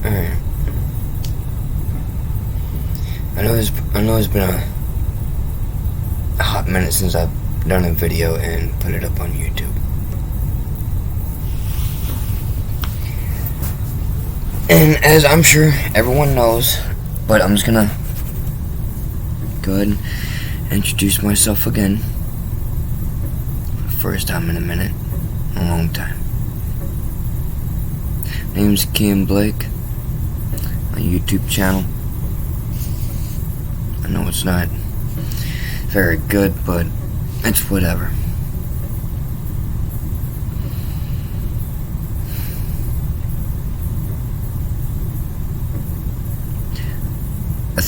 Alright. I know it's been a hot minute since I've done a video and put it up on YouTube. And as I'm sure everyone knows, but I'm just gonna go ahead and introduce myself again. First time in a minute, a long time. Name's Kean Blake. My YouTube channel. I know it's not very good, but it's whatever. I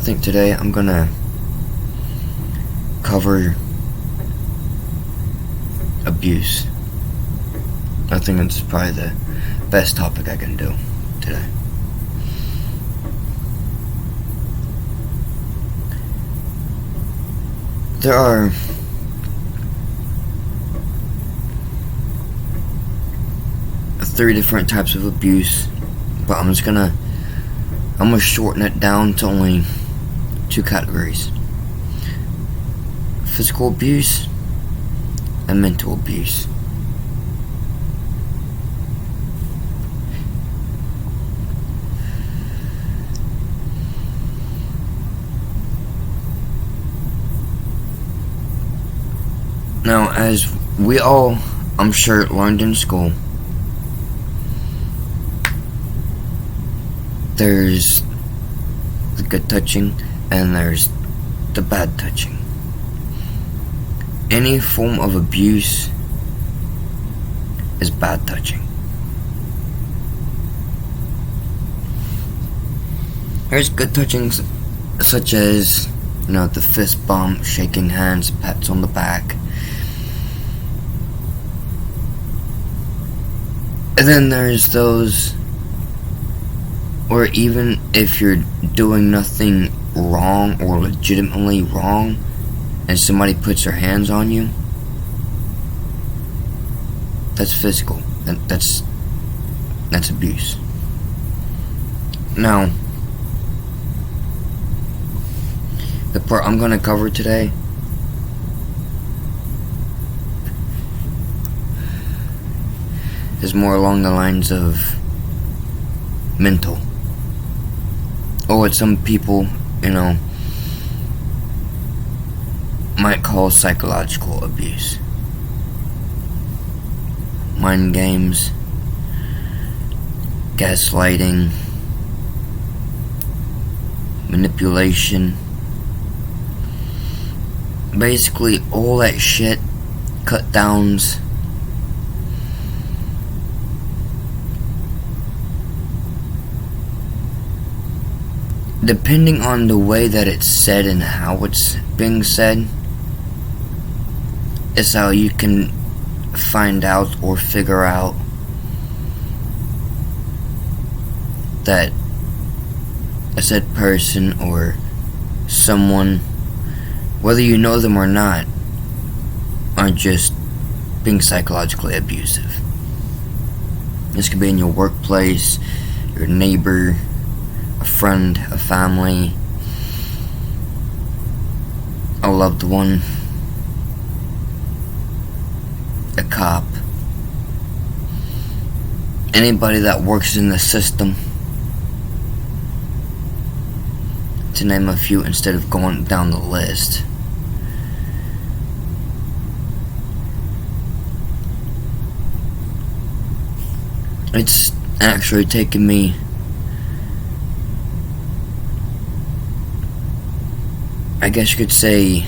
think today I'm gonna cover abuse. I think it's probably the best topic I can do today. There are three different types of abuse, but I'm gonna shorten it down to only two categories: physical abuse and mental abuse. Now, as we all, I'm sure, learned in school, there's the good touching and there's the bad touching. Any form of abuse is bad touching. There's good touchings such as, the fist bump, shaking hands, pats on the back. And then there's those where even if you're doing nothing wrong or legitimately wrong and somebody puts their hands on you, that's physical. That's abuse. Now, the part I'm going to cover today is more along the lines of mental, or what some people, might call psychological abuse. Mind games, gaslighting, manipulation, basically all that shit, cut downs. Depending on the way that it's said and how it's being said, is how you can find out or figure out that a said person or someone, whether you know them or not, are just being psychologically abusive. This could be in your workplace, your neighbor, a friend, a family, a loved one, a cop, anybody that works in the system, to name a few instead of going down the list. It's actually taken me I guess you could say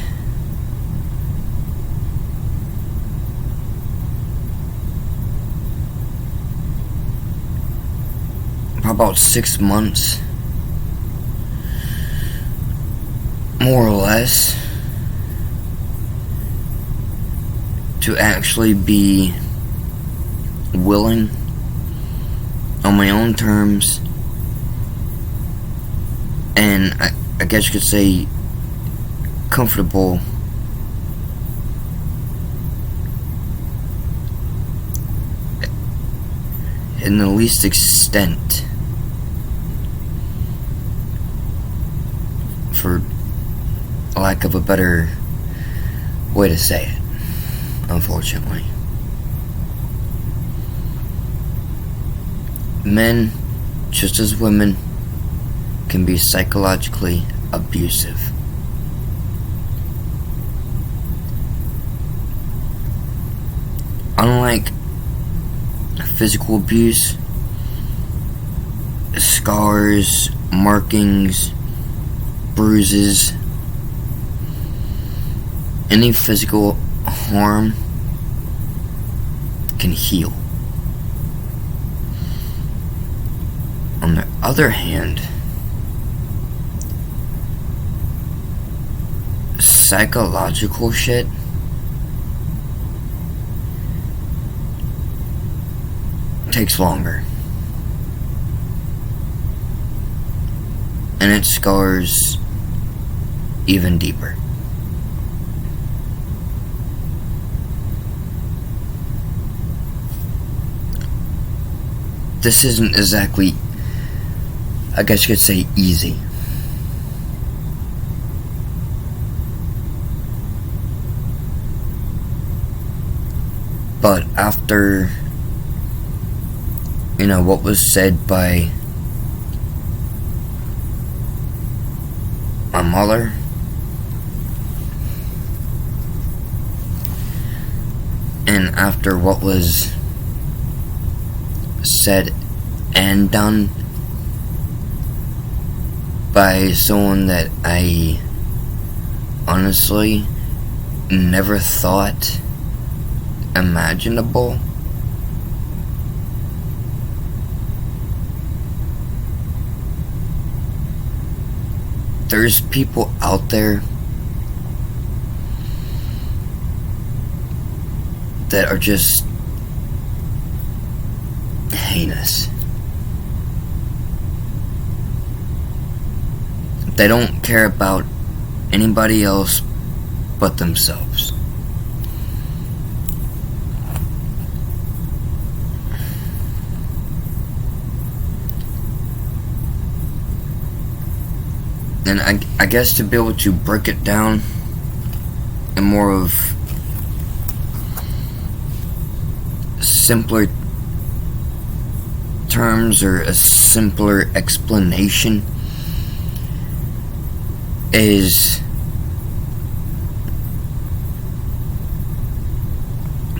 about 6 months, more or less, to actually be willing on my own terms, and I guess you could say comfortable in the least extent, for lack of a better way to say it, unfortunately. Men, just as women, can be psychologically abusive. Unlike physical abuse, scars, markings, bruises, any physical harm can heal. On the other hand, psychological shit takes longer, and it scars even deeper. This isn't exactly, I guess you could say, easy. But after, what was said by my mother, and after what was said and done by someone that I honestly never thought imaginable, there's people out there that are just heinous. They don't care about anybody else but themselves. And I guess to be able to break it down in more of simpler terms, or a simpler explanation, is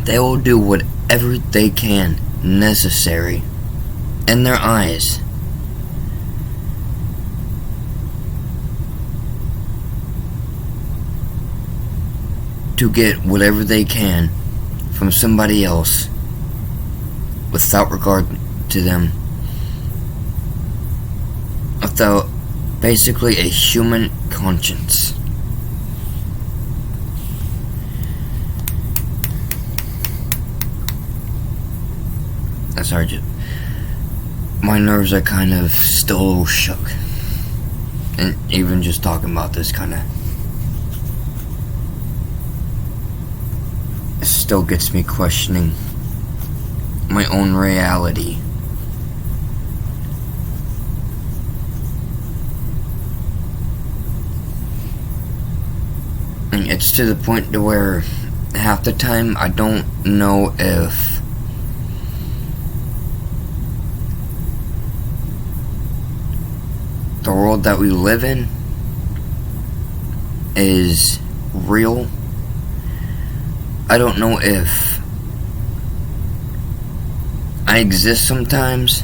they will do whatever they can necessary in their eyes to get whatever they can from somebody else without regard to them, without basically a human conscience. Sorry, my nerves are kind of still a little shook, and even just talking about this kind of still gets me questioning my own reality. And it's to the point to where half the time I don't know if the world that we live in is real. I don't know if I exist sometimes.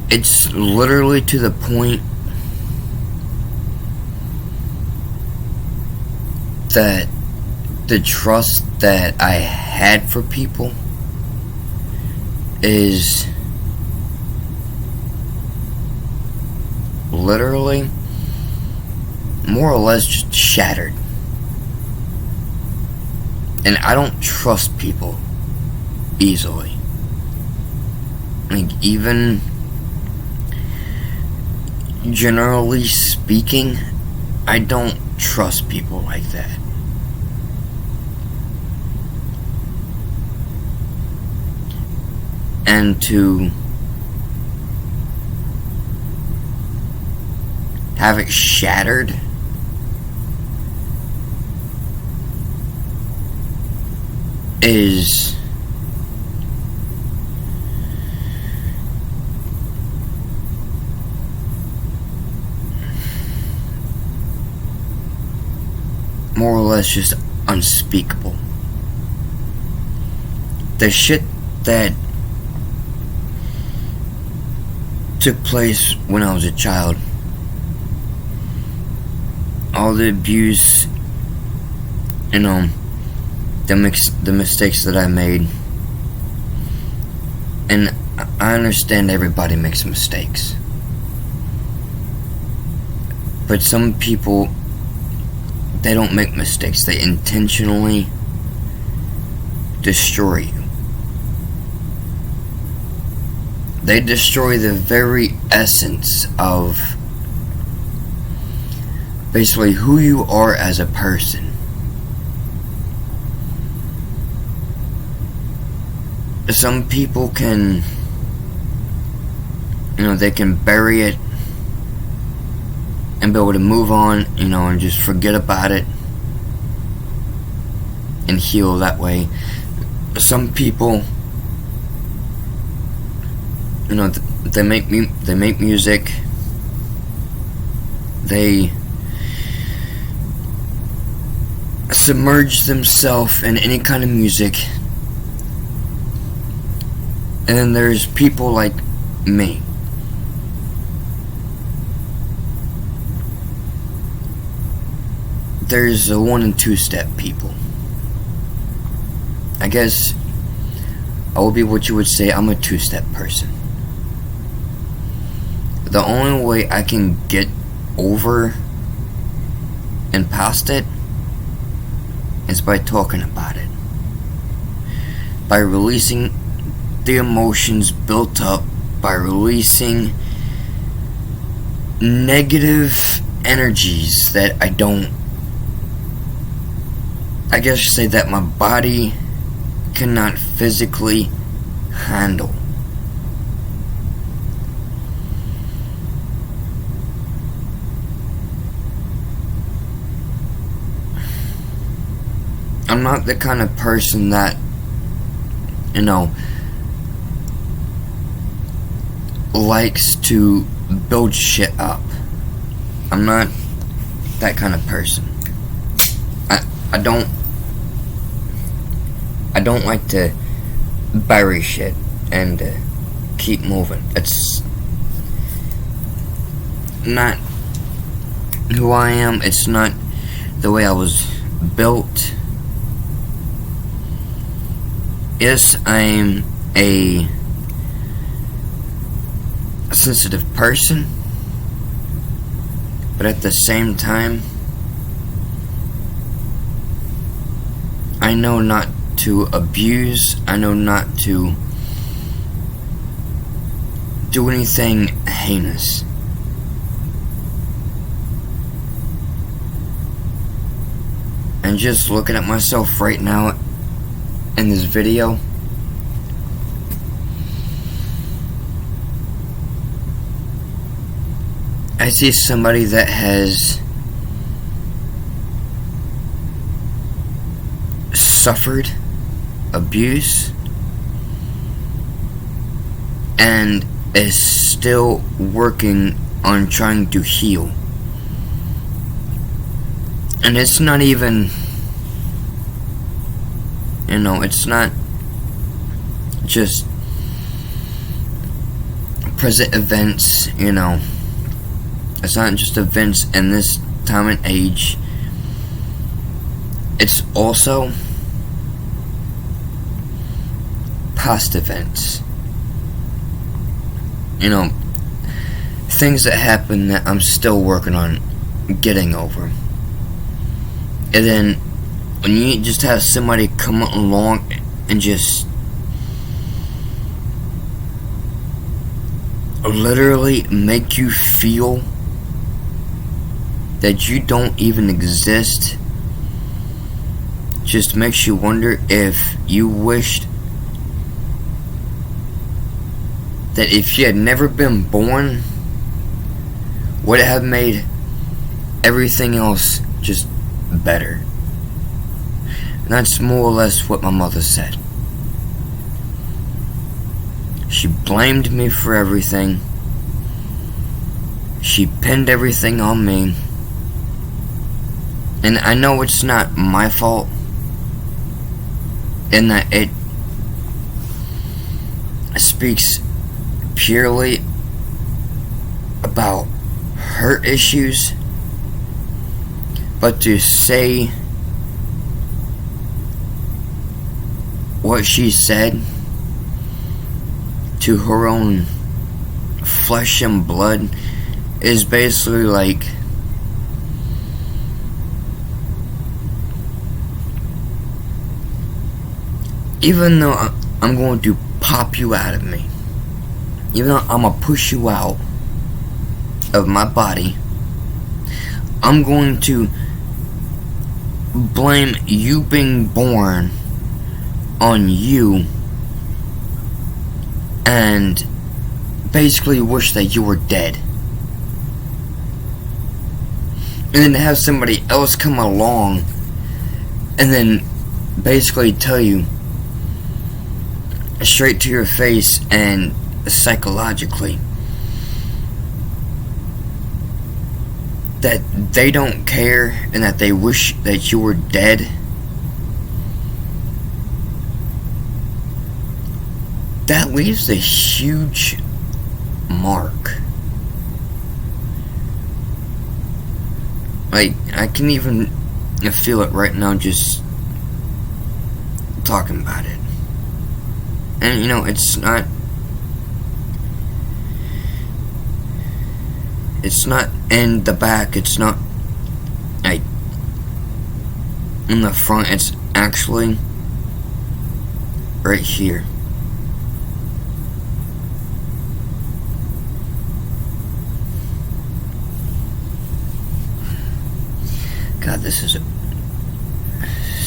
It's literally to the point that the trust that I had for people is literally more or less just shattered. And I don't trust people easily. Like, even generally speaking, I don't trust people like that. and to have it shattered is more or less just unspeakable. The shit that took place when I was a child, all the abuse, the mistakes that I made, and I understand everybody makes mistakes, but some people, they don't make mistakes, they intentionally destroy you. They destroy the very essence of basically who you are as a person. Some people can, they can bury it and be able to move on, and just forget about it and heal that way. Some people, they make music, they submerge themselves in any kind of music, and then there's people like me. There's the 1 and 2 step people. I guess I would be what you would say I'm a 2-step person. The only way I can get over and past it is by talking about it. By releasing the emotions built up, by releasing negative energies that I guess you say that my body cannot physically handle. I'm not the kind of person that, likes to build shit up. I'm not that kind of person. I don't like to bury shit and keep moving. It's not who I am. It's not the way I was built. Yes, I'm a sensitive person, but at the same time, I know not to abuse. I know not to do anything heinous. And just looking at myself right now in this video, I see somebody that has suffered abuse and is still working on trying to heal. And it's not even, it's not just present events, It's not just events in this time and age. It's also past events. Things that happen that I'm still working on getting over. And then when you just have somebody come along and just literally make you feel that you don't even exist, just makes you wonder if you wished that if she had never been born, would it have made everything else just better. And that's more or less what my mother said. She blamed me for everything. She pinned everything on me. And I know it's not my fault, in that it speaks purely about her issues, but to say what she said to her own flesh and blood is basically like, even though I'm going to pop you out of me, even though I'm going to push you out of my body, I'm going to blame you being born on you and basically wish that you were dead. And then to have somebody else come along and then basically tell you straight to your face and psychologically that they don't care and that they wish that you were dead. That leaves a huge mark. Like, I can even feel it right now just talking about it. And you know, it's not in the back, it's not like in the front, it's actually right here. God, this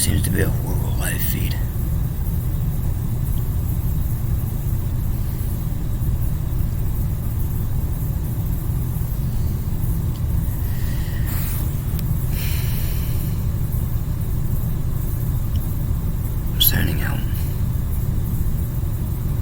seems to be a horrible live feed.